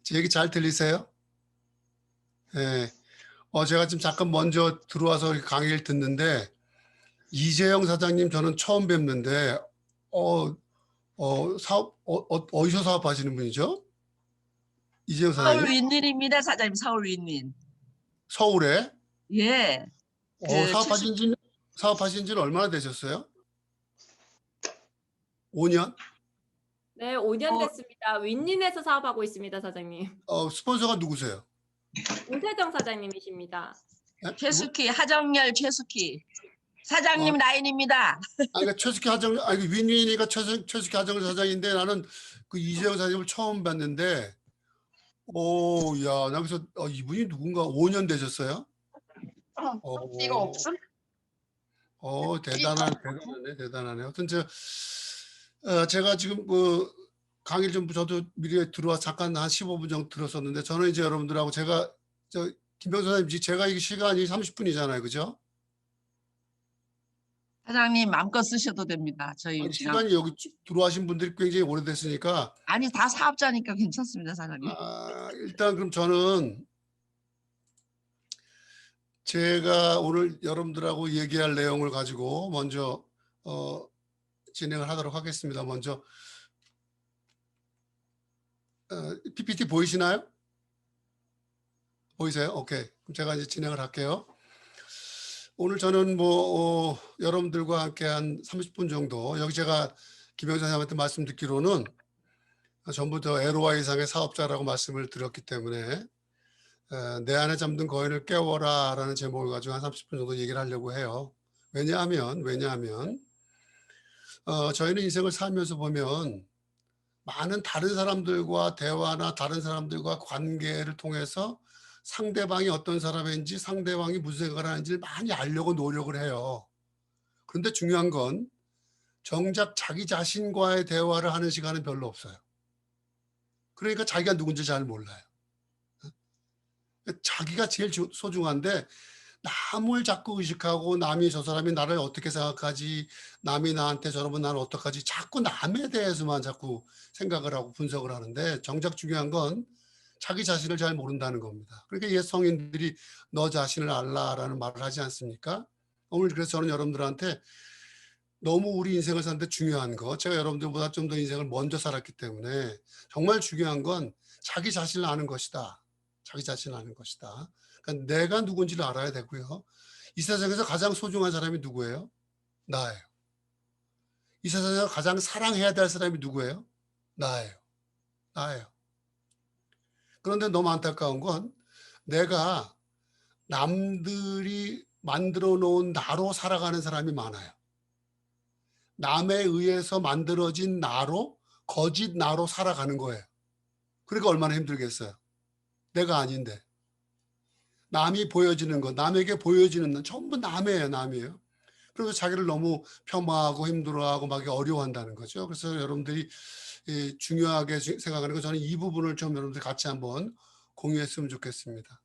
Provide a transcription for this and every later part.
제 얘기 잘 들리세요? 네. 제가 지금 잠깐 먼저 들어와서 강의를 듣는데, 이재영 사장님 저는 처음 뵙는데, 어, 어디서 사업하시는 분이죠? 이재영 서울 사장님? 윈윈입니다, 사장님. 서울 윈윈. 서울에? 예. 그 최수 사업하신 지는 얼마나 되셨어요? 5년? 네, 5년 어, 됐습니다. 윈윈에서 사업하고 있습니다, 사장님. 스폰서가 누구세요? 오세정 사장님이십니다. 네? 누구? 최숙희 하정열 최숙희 어, 사장님 라인입니다. 그러니까 최숙희 하정, 윈윈이가 최숙희 하정 사장인데 나는 그 이재영 사장님을 처음 봤는데, 야, 나 그래서 이분이 누군가 5년 되셨어요? 이거 어, 없음? 대단하네. 하여튼 제가 지금 그 강의를 좀 저도 미리 들어와 잠깐 한 15분 정도 들었었는데 저는 이제 여러분들하고 김병수 사장님, 제가 이 시간이 30분이잖아요. 그죠? 사장님 마음껏 쓰셔도 됩니다. 저희 아니, 그냥 시간이 여기 들어와신 분들이 굉장히 오래됐으니까, 아니 다 사업자니까 괜찮습니다, 사장님. 일단 그럼 저는 제가 오늘 여러분들하고 얘기할 내용을 가지고 먼저, 진행을 하도록 하겠습니다. 먼저, PPT 보이시나요? 보이세요? 오케이. 그럼 제가 이제 진행을 할게요. 오늘 저는 여러분들과 함께 한 30분 정도, 여기 제가 김영선 선생님한테 말씀 듣기로는 전부 다 LOI 이상의 사업자라고 말씀을 드렸기 때문에, 내 안에 잠든 거인을 깨워라 라는 제목을 가지고 한 30분 정도 얘기를 하려고 해요. 왜냐하면, 저희는 인생을 살면서 보면 많은 다른 사람들과 대화나 다른 사람들과 관계를 통해서 상대방이 어떤 사람인지 상대방이 무슨 생각을 하는지를 많이 알려고 노력을 해요. 그런데 중요한 건 정작 자기 자신과의 대화를 하는 시간은 별로 없어요. 그러니까 자기가 누군지 잘 몰라요. 자기가 제일 소중한데 남을 자꾸 의식하고 남이 저 사람이 나를 어떻게 생각하지, 남이 나한테 저러면 나는 어떡하지, 자꾸 남에 대해서만 자꾸 생각을 하고 분석을 하는데 정작 중요한 건 자기 자신을 잘 모른다는 겁니다. 그러니까 옛 성인들이 너 자신을 알라라는 말을 하지 않습니까? 오늘 그래서 저는 여러분들한테 너무 우리 인생을 사는데 중요한 거, 제가 여러분들보다 좀 더 인생을 먼저 살았기 때문에 정말 중요한 건 자기 자신을 아는 것이다. 자기 자신을 아는 것이다. 그러니까 내가 누군지를 알아야 되고요. 이 세상에서 가장 소중한 사람이 누구예요? 나예요. 이 세상에서 가장 사랑해야 될 사람이 누구예요? 나예요. 그런데 너무 안타까운 건 내가 남들이 만들어 놓은 나로 살아가는 사람이 많아요. 남에 의해서 만들어진 나로, 거짓 나로 살아가는 거예요. 그러니까 얼마나 힘들겠어요. 내가 아닌데. 남이 보여지는 것, 남에게 보여지는 건 전부 남이에요. 그래서 자기를 너무 폄하하고 힘들어하고 막 어려워한다는 거죠. 그래서 여러분들이 중요하게 생각하는 건 저는 이 부분을 좀 여러분들 같이 한번 공유했으면 좋겠습니다.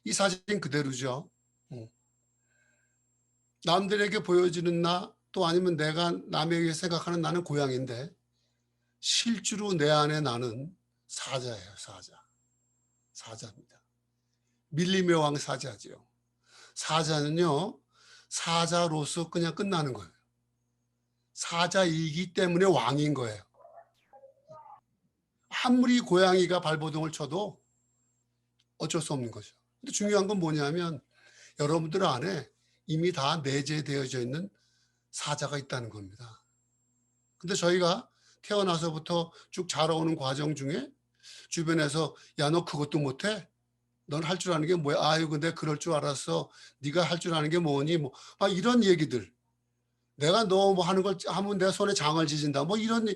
이 사진 그대로죠. 남들에게 보여지는 나, 또 아니면 내가 남에게 생각하는 나는 고양인데 실제로 내 안에 나는 사자예요. 사자입니다. 밀림의 왕 사자죠. 사자는요, 사자로서 그냥 끝나는 거예요. 사자이기 때문에 왕인 거예요. 아무리 고양이가 발버둥을 쳐도 어쩔 수 없는 거죠. 근데 중요한 건 뭐냐면 여러분들 안에 이미 다 내재되어져 있는 사자가 있다는 겁니다. 근데 저희가 태어나서부터 쭉 자라오는 과정 중에 주변에서 야, 너 그것도 못해? 넌 할 줄 아는 게 뭐야? 아유, 근데 그럴 줄 알았어. 네가 할 줄 아는 게 뭐니? 이런 얘기들. 내가 너 하는 걸 하면 내 손에 장을 지진다. 이런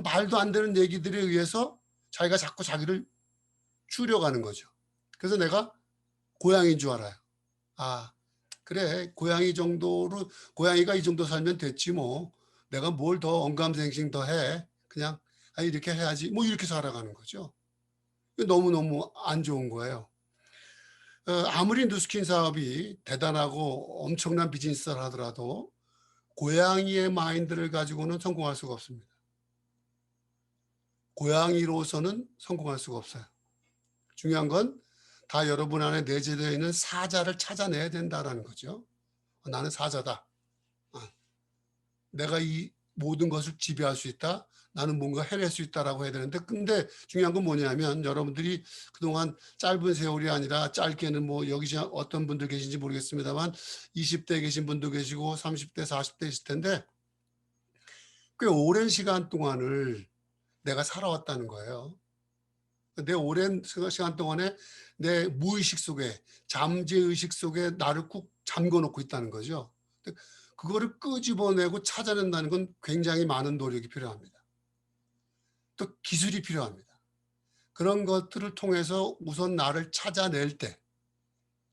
말도 안 되는 얘기들에 의해서 자기가 자꾸 자기를 추려가는 거죠. 그래서 내가 고양이인 줄 알아요. 그래. 고양이가 이 정도 살면 됐지 뭐. 내가 뭘 더 언감생심 더 해. 그냥 이렇게 해야지. 이렇게 살아가는 거죠. 너무너무 안 좋은 거예요. 아무리 누스킨 사업이 대단하고 엄청난 비즈니스를 하더라도 고양이의 마인드를 가지고는 성공할 수가 없습니다. 고양이로서는 성공할 수가 없어요. 중요한 건 다 여러분 안에 내재되어 있는 사자를 찾아내야 된다라는 거죠. 나는 사자다. 내가 이 모든 것을 지배할 수 있다. 나는 뭔가 해낼 수 있다라고 해야 되는데, 근데 중요한 건 뭐냐면 여러분들이 그동안 짧은 세월이 아니라 짧게는 뭐 여기 어떤 분들 계신지 모르겠습니다만 20대 계신 분도 계시고 30대, 40대 있을 텐데 꽤 오랜 시간 동안을 내가 살아왔다는 거예요. 내 오랜 시간 동안에 내 무의식 속에, 잠재의식 속에 나를 꾹 잠궈 놓고 있다는 거죠. 그거를 끄집어내고 찾아낸다는 건 굉장히 많은 노력이 필요합니다. 또 기술이 필요합니다. 그런 것들을 통해서 우선 나를 찾아낼 때,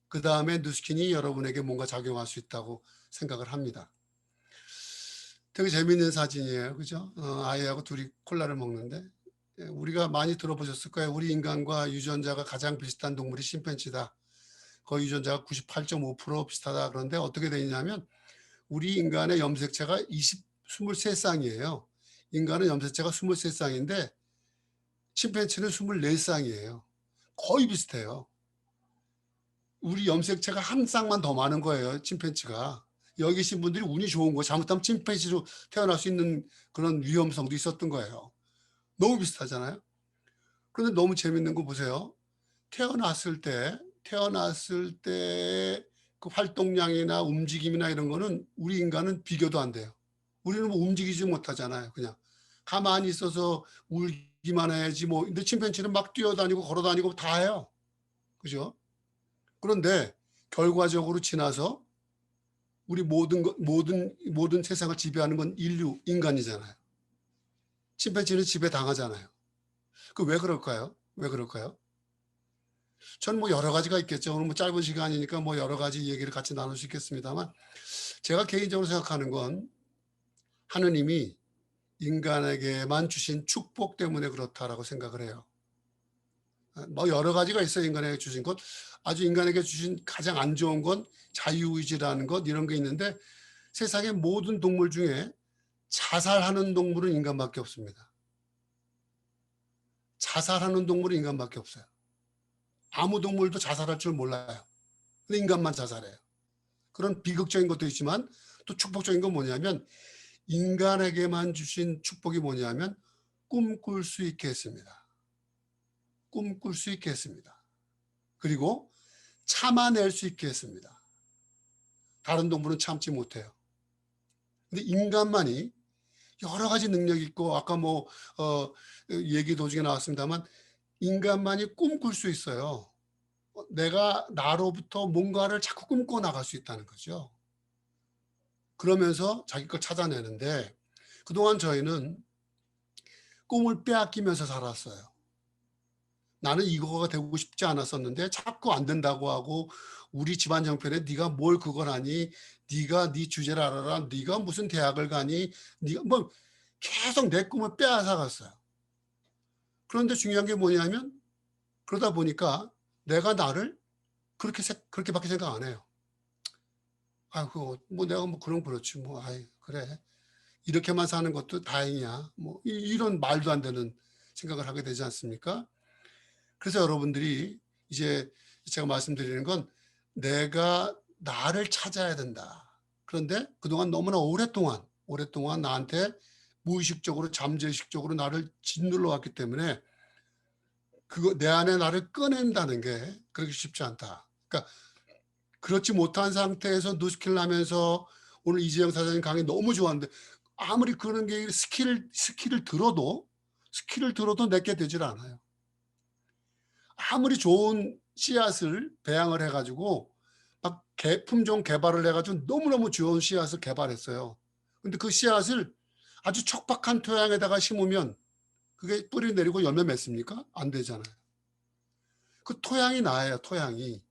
그 다음에 누스킨이 여러분에게 뭔가 작용할 수 있다고 생각을 합니다. 되게 재미있는 사진이에요. 그죠? 아이하고 둘이 콜라를 먹는데, 우리가 많이 들어보셨을 거예요. 우리 인간과 유전자가 가장 비슷한 동물이 심팬지다. 거의 유전자가 98.5% 비슷하다. 그런데 어떻게 되냐면 우리 인간의 염색체가 23쌍이에요. 인간은 염색체가 23쌍인데 침팬지는 24쌍이에요. 거의 비슷해요. 우리 염색체가 한 쌍만 더 많은 거예요. 침팬지가. 여기 계신 분들이 운이 좋은 거, 잘못하면 침팬지로 태어날 수 있는 그런 위험성도 있었던 거예요. 너무 비슷하잖아요. 그런데 너무 재밌는 거 보세요. 태어났을 때 그 활동량이나 움직임이나 이런 거는 우리 인간은 비교도 안 돼요. 우리는 뭐 움직이지 못하잖아요. 그냥 가만히 있어서 울기만 해야지 뭐. 근데 침팬지는 막 뛰어다니고 걸어다니고 다 해요. 그죠? 그런데 결과적으로 지나서 우리 모든 세상을 지배하는 건 인간이잖아요. 침팬지는 지배 당하잖아요. 그 왜 그럴까요? 왜 그럴까요? 저는 뭐 여러 가지가 있겠죠. 오늘 뭐 짧은 시간이니까 뭐 여러 가지 얘기를 같이 나눌 수 있겠습니다만, 제가 개인적으로 생각하는 건 하느님이 인간에게만 주신 축복 때문에 그렇다라고 생각을 해요. 뭐 여러 가지가 있어요. 인간에게 주신 것. 아주 인간에게 주신 가장 안 좋은 건 자유의지라는 것, 이런 게 있는데, 세상의 모든 동물 중에 자살하는 동물은 인간밖에 없습니다. 자살하는 동물은 인간밖에 없어요. 아무 동물도 자살할 줄 몰라요. 근데 인간만 자살해요. 그런 비극적인 것도 있지만 또 축복적인 건 뭐냐면, 인간에게만 주신 축복이 뭐냐면 꿈꿀 수 있게 했습니다. 꿈꿀 수 있게 했습니다. 그리고 참아낼 수 있게 했습니다. 다른 동물은 참지 못해요. 근데 인간만이 여러 가지 능력이 있고, 아까 뭐 얘기 도중에 나왔습니다만 인간만이 꿈꿀 수 있어요. 내가 나로부터 뭔가를 자꾸 꿈꿔 나갈 수 있다는 거죠. 그러면서 자기 걸 찾아내는데, 그동안 저희는 꿈을 빼앗기면서 살았어요. 나는 이거가 되고 싶지 않았었는데 자꾸 안 된다고 하고, 우리 집안 형편에 네가 뭘 그걸 하니, 네가 네 주제를 알아라, 네가 무슨 대학을 가니, 네가 뭐 계속 내 꿈을 빼앗아 갔어요. 그런데 중요한 게 뭐냐면, 그러다 보니까 내가 나를 그렇게밖에 생각 안 해요. 뭐 내가 뭐 그럼 그렇지 뭐, 그래, 이렇게만 사는 것도 다행이야, 뭐 이런 말도 안 되는 생각을 하게 되지 않습니까? 그래서 여러분들이 이제 제가 말씀드리는 건, 내가 나를 찾아야 된다. 그런데 그동안 너무나 오랫동안 나한테 무의식적으로, 잠재의식적으로 나를 짓눌러 왔기 때문에 그거 내 안에 나를 꺼낸다는 게 그렇게 쉽지 않다. 그러니까 그렇지 못한 상태에서 누스킬을 하면서, 오늘 이재영 사장님 강의 너무 좋았는데, 아무리 그런 게 스킬을 들어도 내게 되질 않아요. 아무리 좋은 씨앗을 배양을 해가지고 막 품종 개발을 해가지고 너무너무 좋은 씨앗을 개발했어요. 근데 그 씨앗을 아주 척박한 토양에다가 심으면 그게 뿌리 내리고 열매 맺습니까? 안 되잖아요. 그 토양이 나아요, 토양이.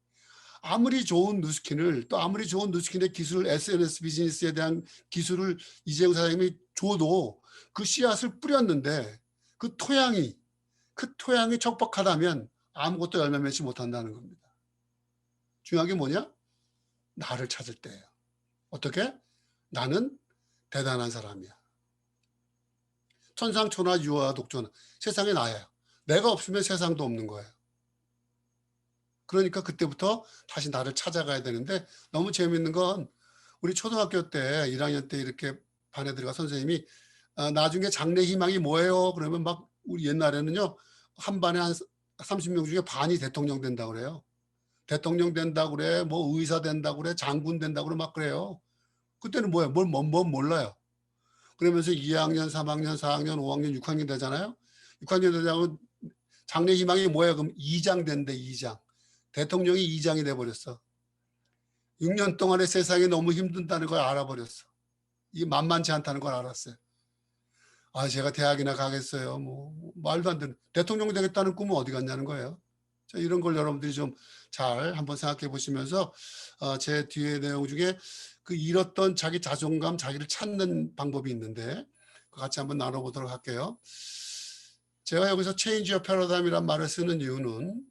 아무리 좋은 누스킨을, 또 아무리 좋은 누스킨의 기술, SNS 비즈니스에 대한 기술을 이재용 사장님이 줘도 그 씨앗을 뿌렸는데 그 토양이 척박하다면 아무것도 열매 맺지 못한다는 겁니다. 중요한 게 뭐냐? 나를 찾을 때예요. 어떻게? 나는 대단한 사람이야. 천상천하 유아 독존. 세상에 나예요. 내가 없으면 세상도 없는 거예요. 그러니까 그때부터 다시 나를 찾아가야 되는데 너무 재밌는 건 우리 초등학교 때 1학년 때 이렇게 반에 들어가 선생님이 나중에 장래 희망이 뭐예요? 그러면 막 우리 옛날에는요. 한 반에 한 30명 중에 반이 대통령 된다고 그래요. 대통령 된다고 그래. 뭐 의사 된다고 그래. 장군 된다고 그래. 막 그래요. 그때는 뭐예요? 뭘 몰라요. 그러면서 2학년, 3학년, 4학년, 5학년, 6학년 되잖아요. 6학년 되자고 장래 희망이 뭐야? 그럼 2장 된대, 2장. 대통령이 2장이 돼버렸어. 6년 동안에 세상이 너무 힘든다는 걸 알아버렸어. 이게 만만치 않다는 걸 알았어요. 아, 제가 대학이나 가겠어요. 뭐 말도 안 되는. 대통령 되겠다는 꿈은 어디 갔냐는 거예요. 자, 이런 걸 여러분들이 좀 잘 한번 생각해 보시면서 제 뒤에 내용 중에 그 잃었던 자기 자존감, 자기를 찾는 방법이 있는데 같이 한번 나눠보도록 할게요. 제가 여기서 change your paradigm이란 말을 쓰는 이유는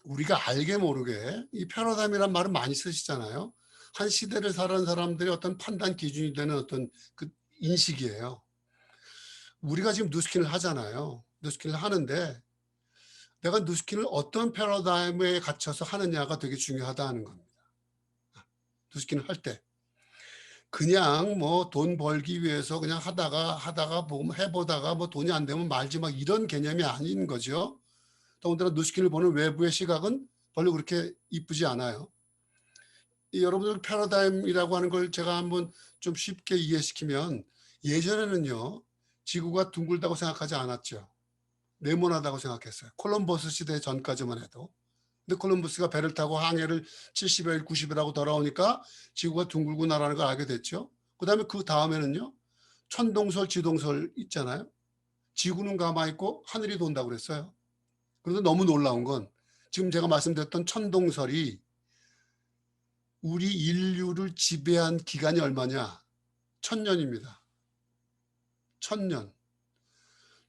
우리가 알게 모르게 이 패러다임이란 말은 많이 쓰시잖아요. 한 시대를 살아온 사람들의 어떤 판단 기준이 되는 어떤 그 인식이에요. 우리가 지금 뉴스킨을 하잖아요. 뉴스킨을 하는데 내가 뉴스킨을 어떤 패러다임에 갇혀서 하느냐가 되게 중요하다는 겁니다. 뉴스킨을 할 때. 그냥 뭐 돈 벌기 위해서 그냥 하다가 뭐 해보다가 뭐 돈이 안 되면 말지 막 이런 개념이 아닌 거죠. 더군다나 뉴스킨을 보는 외부의 시각은 별로 그렇게 이쁘지 않아요. 여러분들 패러다임이라고 하는 걸 제가 한번 좀 쉽게 이해시키면 예전에는요. 지구가 둥글다고 생각하지 않았죠. 네모나다고 생각했어요. 콜럼버스 시대 전까지만 해도. 근데 콜럼버스가 배를 타고 항해를 70일, 90일 하고 돌아오니까 지구가 둥글구나라는 걸 알게 됐죠. 그다음에 그 다음에는요. 천동설, 지동설 있잖아요. 지구는 가만히 있고 하늘이 돈다고 그랬어요. 그런데 너무 놀라운 건 지금 제가 말씀드렸던 천동설이 우리 인류를 지배한 기간이 얼마냐? 1000년입니다. 1000년.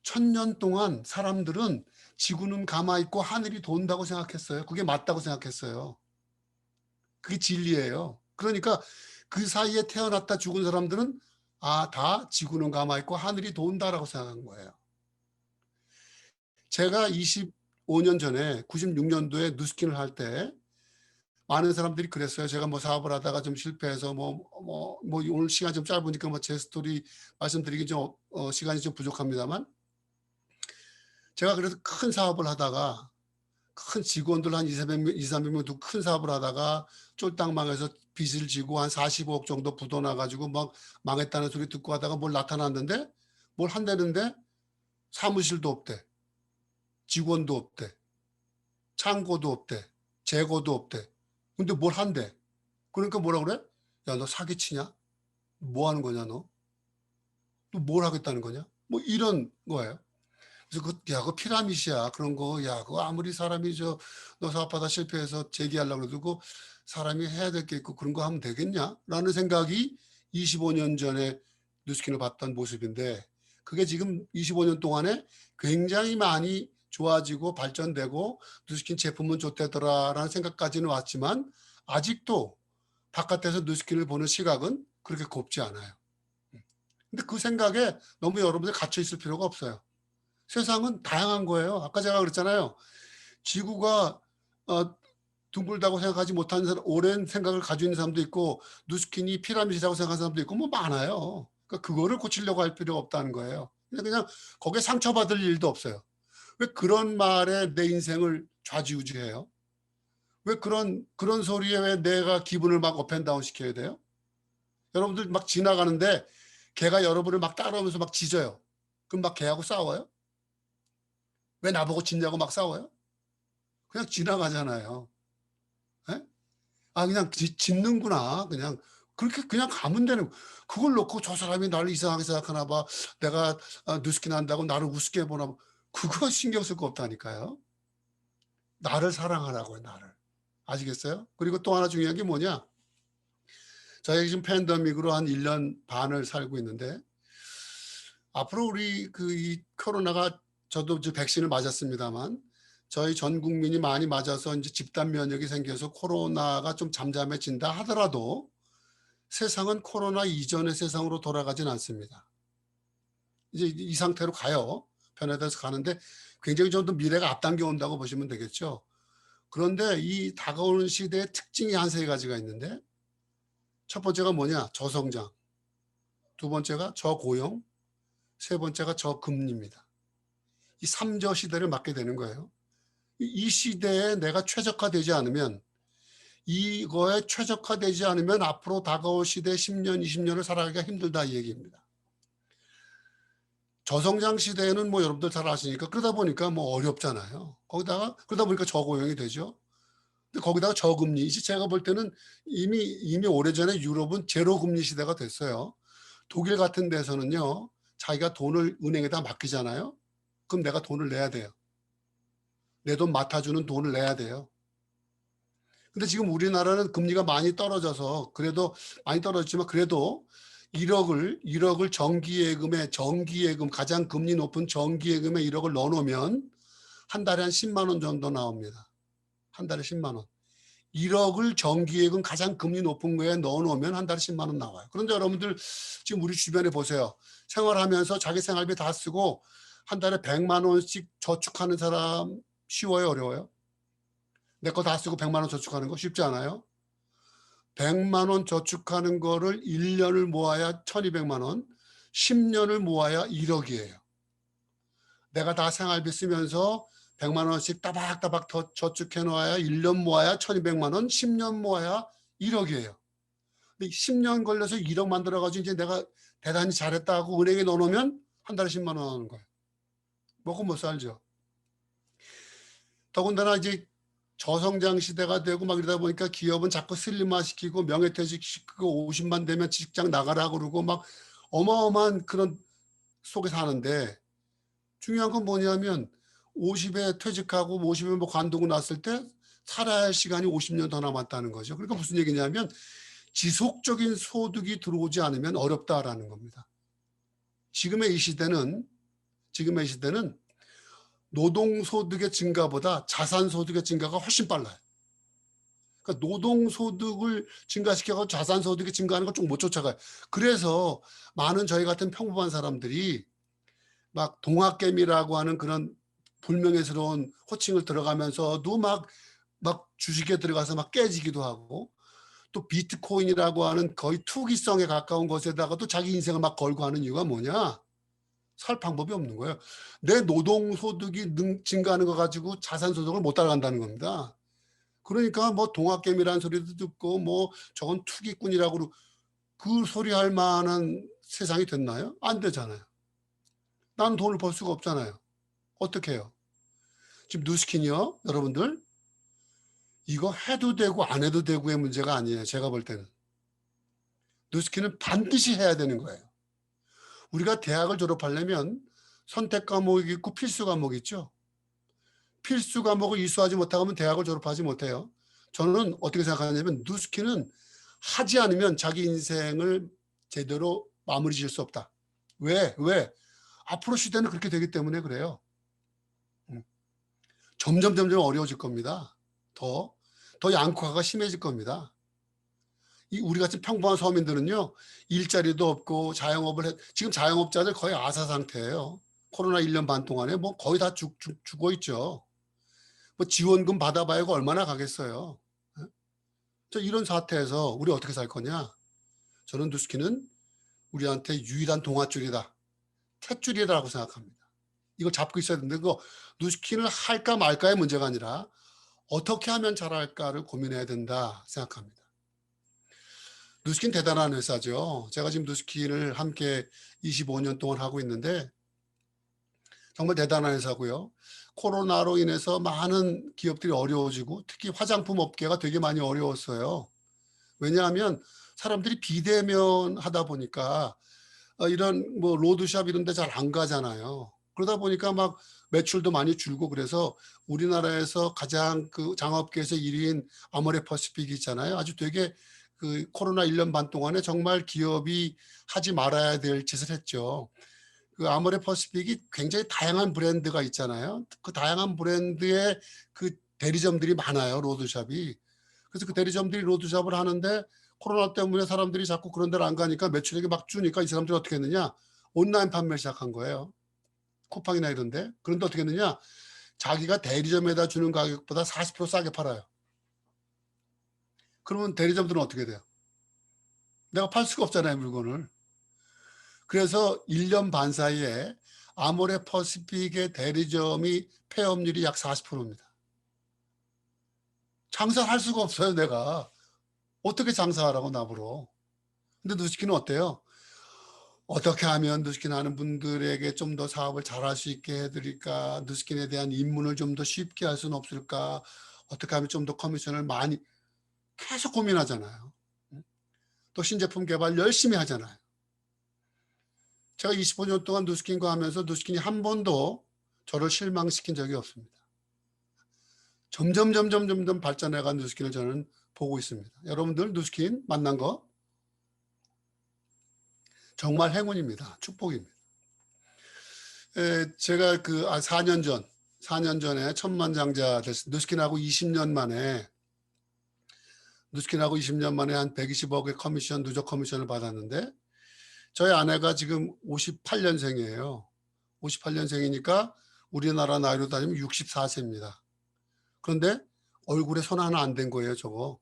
1000년 동안 사람들은 지구는 가만히 있고 하늘이 돈다고 생각했어요. 그게 맞다고 생각했어요. 그게 진리예요. 그러니까 그 사이에 태어났다 죽은 사람들은 다 지구는 가만히 있고 하늘이 돈다라고 생각한 거예요. 제가 25년 전에 96년도에 뉴스킨을 할 때 많은 사람들이 그랬어요. 제가 뭐 사업을 하다가 좀 실패해서 오늘 시간 좀 짧으니까 뭐 제 스토리 말씀드리기 좀 시간이 좀 부족합니다만 제가 그래서 큰 사업을 하다가 큰 직원들 한 200명 두 큰 사업을 하다가 쫄딱 망해서 빚을 지고 한 45억 정도 부도나가지고 막 망했다는 소리 듣고 하다가 뭘 나타났는데 뭘 한다는데 사무실도 없대. 직원도 없대. 창고도 없대. 재고도 없대. 근데 뭘 한대. 그러니까 뭐라 그래? 야, 너 사기치냐? 뭐 하는 거냐, 너? 또 뭘 하겠다는 거냐? 뭐 이런 거예요. 그래서 그거 피라미드야. 그런 거, 야, 그거 아무리 사람이 너 사업하다 실패해서 재기하려고 해도 그 사람이 해야 될 게 있고 그런 거 하면 되겠냐? 라는 생각이 25년 전에 뉴스킨을 봤던 모습인데 그게 지금 25년 동안에 굉장히 많이 좋아지고 발전되고 뉴스킨 제품은 좋대더라라는 생각까지는 왔지만 아직도 바깥에서 뉴스킨을 보는 시각은 그렇게 곱지 않아요. 근데 그 생각에 너무 여러분들 갇혀 있을 필요가 없어요. 세상은 다양한 거예요. 아까 제가 그랬잖아요. 지구가 둥글다고 생각하지 못하는 사람, 오랜 생각을 가지고 있는 사람도 있고 뉴스킨이 피라미드라고 생각하는 사람도 있고 뭐 많아요. 그러니까 그거를 고치려고 할 필요가 없다는 거예요. 그냥 거기에 상처받을 일도 없어요. 왜 그런 말에 내 인생을 좌지우지해요? 왜 그런 소리에 왜 내가 기분을 막 업앤다운 시켜야 돼요? 여러분들 막 지나가는데 걔가 여러분을 막 따라오면서 막 짖어요. 그럼 막 걔하고 싸워요? 왜 나보고 짖냐고 막 싸워요? 그냥 지나가잖아요. 에? 그냥 짖는구나. 그냥 그렇게 그냥 가면 되는 그걸 놓고 저 사람이 나를 이상하게 생각하나 봐. 내가 뉴스킨 한다고 나를 우습게 보나 봐. 그거 신경 쓸 거 없다니까요. 나를 사랑하라고요. 나를. 아시겠어요? 그리고 또 하나 중요한 게 뭐냐? 저희 지금 팬데믹으로 한 1년 반을 살고 있는데 앞으로 우리 이 코로나가 저도 이제 백신을 맞았습니다만 저희 전 국민이 많이 맞아서 이제 집단 면역이 생겨서 코로나가 좀 잠잠해진다 하더라도 세상은 코로나 이전의 세상으로 돌아가진 않습니다. 이제 이 상태로 가요. 변화돼서 가는데 굉장히 좀 더 미래가 앞당겨 온다고 보시면 되겠죠. 그런데 이 다가오는 시대의 특징이 한 세 가지가 있는데 첫 번째가 뭐냐? 저성장. 두 번째가 저고용. 세 번째가 저금리입니다. 이 3저 시대를 맞게 되는 거예요. 이 시대에 내가 최적화되지 않으면 이거에 최적화되지 않으면 앞으로 다가올 시대 10년, 20년을 살아가기가 힘들다 이 얘기입니다. 저성장 시대에는 뭐 여러분들 잘 아시니까 그러다 보니까 뭐 어렵잖아요. 그러다 보니까 저고용이 되죠. 근데 거기다가 저금리. 이제 제가 볼 때는 이미 오래전에 유럽은 제로금리 시대가 됐어요. 독일 같은 데서는요. 자기가 돈을 은행에다 맡기잖아요. 그럼 내가 돈을 내야 돼요. 내 돈 맡아주는 돈을 내야 돼요. 근데 지금 우리나라는 금리가 많이 떨어져서 그래도 많이 떨어졌지만 그래도 1억을 정기예금 가장 금리 높은 정기예금에 1억을 넣어놓으면 한 달에 한 10만 원 정도 나옵니다. 한 달에 10만 원. 1억을 정기예금 가장 금리 높은 거에 넣어놓으면 한 달에 10만 원 나와요. 그런데 여러분들 지금 우리 주변에 보세요. 생활하면서 자기 생활비 다 쓰고 한 달에 100만 원씩 저축하는 사람 쉬워요, 어려워요? 내 거 다 쓰고 100만 원 저축하는 거 쉽지 않아요? 100만 원 저축하는 거를 1년을 모아야 1200만 원, 10년을 모아야 1억이에요. 내가 다 생활비 쓰면서 100만 원씩 따박따박 더 저축해 놓아야 1년 모아야 1200만 원, 10년 모아야 1억이에요. 근데 10년 걸려서 1억 만들어가지고 이제 내가 대단히 잘했다고 은행에 넣어놓으면 한 달에 10만 원 하는 거예요. 먹고 못 살죠. 더군다나 이제 저성장 시대가 되고 막 이러다 보니까 기업은 자꾸 슬림화시키고 명예퇴직시키고 50만 되면 직장 나가라 그러고 막 어마어마한 그런 속에 사는데 중요한 건 뭐냐면 50에 퇴직하고 50에 뭐 관두고 났을 때 살아야 할 시간이 50년 더 남았다는 거죠. 그러니까 무슨 얘기냐면 지속적인 소득이 들어오지 않으면 어렵다라는 겁니다. 지금의 이 시대는 노동소득의 증가보다 자산소득의 증가가 훨씬 빨라요. 그러니까 노동소득을 증가시켜서 자산소득이 증가하는 걸 좀 못 쫓아가요. 그래서 많은 저희 같은 평범한 사람들이 막 동학개미라고 하는 그런 불명예스러운 호칭을 들어가면서도 막 주식에 들어가서 막 깨지기도 하고 또 비트코인이라고 하는 거의 투기성에 가까운 것에다가도 자기 인생을 막 걸고 하는 이유가 뭐냐? 살 방법이 없는 거예요. 내 노동소득이 증가하는 거 가지고 자산소득을 못 따라간다는 겁니다. 그러니까 뭐 동학개미라는 소리도 듣고 뭐 저건 투기꾼이라고 그 소리 할 만한 세상이 됐나요? 안 되잖아요. 난 돈을 벌 수가 없잖아요. 어떻게 해요? 지금 누스킨이요, 여러분들 이거 해도 되고 안 해도 되고의 문제가 아니에요. 제가 볼 때는 누스킨은 반드시 해야 되는 거예요. 우리가 대학을 졸업하려면 선택 과목이 있고 필수 과목이 있죠. 필수 과목을 이수하지 못하면 대학을 졸업하지 못해요. 저는 어떻게 생각하냐면 누스킨은 하지 않으면 자기 인생을 제대로 마무리 지을 수 없다. 왜? 앞으로 시대는 그렇게 되기 때문에 그래요. 점점 어려워질 겁니다. 더 양극화가 심해질 겁니다. 우리 같은 평범한 서민들은요, 일자리도 없고 지금 자영업자들 거의 아사 상태예요. 코로나 1년 반 동안에 뭐 거의 다 죽어 있죠. 뭐 지원금 받아봐야 얼마나 가겠어요. 이런 사태에서 우리 어떻게 살 거냐? 저는 누스키는 우리한테 유일한 동아줄이다. 탯줄이라고 생각합니다. 이걸 잡고 있어야 되는데 그거 누스킨을 할까 말까의 문제가 아니라 어떻게 하면 잘할까를 고민해야 된다 생각합니다. 누스킨 대단한 회사죠. 제가 지금 누스킨을 함께 25년 동안 하고 있는데 정말 대단한 회사고요. 코로나로 인해서 많은 기업들이 어려워지고 특히 화장품 업계가 되게 많이 어려웠어요. 왜냐하면 사람들이 비대면 하다 보니까 이런 뭐 로드샵 이런 데 잘 안 가잖아요. 그러다 보니까 막 매출도 많이 줄고 그래서 우리나라에서 가장 그 장업계에서 1위인 아모레퍼시픽이 있잖아요. 아주 되게 그 코로나 1년 반 동안에 정말 기업이 하지 말아야 될 짓을 했죠. 그 아모레퍼시픽이 굉장히 다양한 브랜드가 있잖아요. 그 다양한 브랜드의 그 대리점들이 많아요. 로드샵이. 그래서 그 대리점들이 로드샵을 하는데 코로나 때문에 사람들이 자꾸 그런 데를 안 가니까 매출액이 막 주니까 이 사람들이 어떻게 했느냐. 온라인 판매를 시작한 거예요. 쿠팡이나 이런데. 그런데 어떻게 했느냐? 자기가 대리점에다 주는 가격보다 40% 싸게 팔아요. 그러면 대리점들은 어떻게 돼요? 내가 팔 수가 없잖아요, 물건을. 그래서 1년 반 사이에 아모레 퍼시픽의 대리점이 폐업률이 약 40%입니다. 장사를 할 수가 없어요, 내가. 어떻게 장사하라고 나보러. 근데 누스키는 어때요? 어떻게 하면 누스킨 하는 분들에게 좀 더 사업을 잘할 수 있게 해드릴까? 누스킨에 대한 입문을 좀 더 쉽게 할 수는 없을까? 어떻게 하면 좀 더 커미션을 많이 계속 고민하잖아요. 또 신제품 개발 열심히 하잖아요. 제가 25년 동안 누스킨과 하면서 누스킨이 한 번도 저를 실망시킨 적이 없습니다. 점점 발전해간 누스킨을 저는 보고 있습니다. 여러분들 누스킨 만난 거 정말 행운입니다. 축복입니다. 제가 4년 전에 천만장자 됐습니다. 누스킨하고 20년 만에 한 120억의 커미션, 누적 커미션을 받았는데 저희 아내가 지금 58년생이에요. 58년생이니까 우리나라 나이로 따지면 64세입니다. 그런데 얼굴에 손 하나 안 댄 거예요, 저거.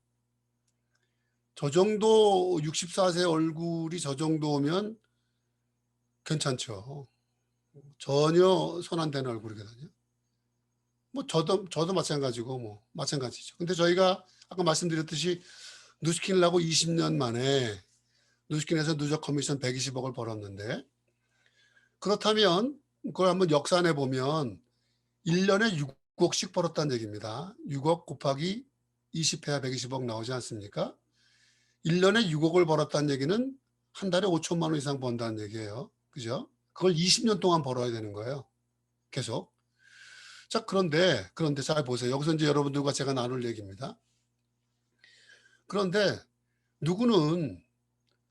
저 정도 64세 얼굴이 저 정도면 괜찮죠. 전혀 손 안 대는 얼굴이거든요. 뭐 저도 마찬가지고 마찬가지죠. 근데 저희가 아까 말씀드렸듯이 누스킨을 하고 20년 만에 누스킨에서 누적 커미션 120억을 벌었는데 그렇다면 그걸 한번 역산해 보면 1년에 6억씩 벌었다는 얘기입니다. 6억 곱하기 20해야 120억 나오지 않습니까? 1년에 6억을 벌었다는 얘기는 한 달에 5천만 원 이상 번다는 얘기예요. 그죠? 그걸 20년 동안 벌어야 되는 거예요. 계속. 자, 그런데 잘 보세요. 여기서 이제 여러분들과 제가 나눌 얘기입니다. 그런데 누구는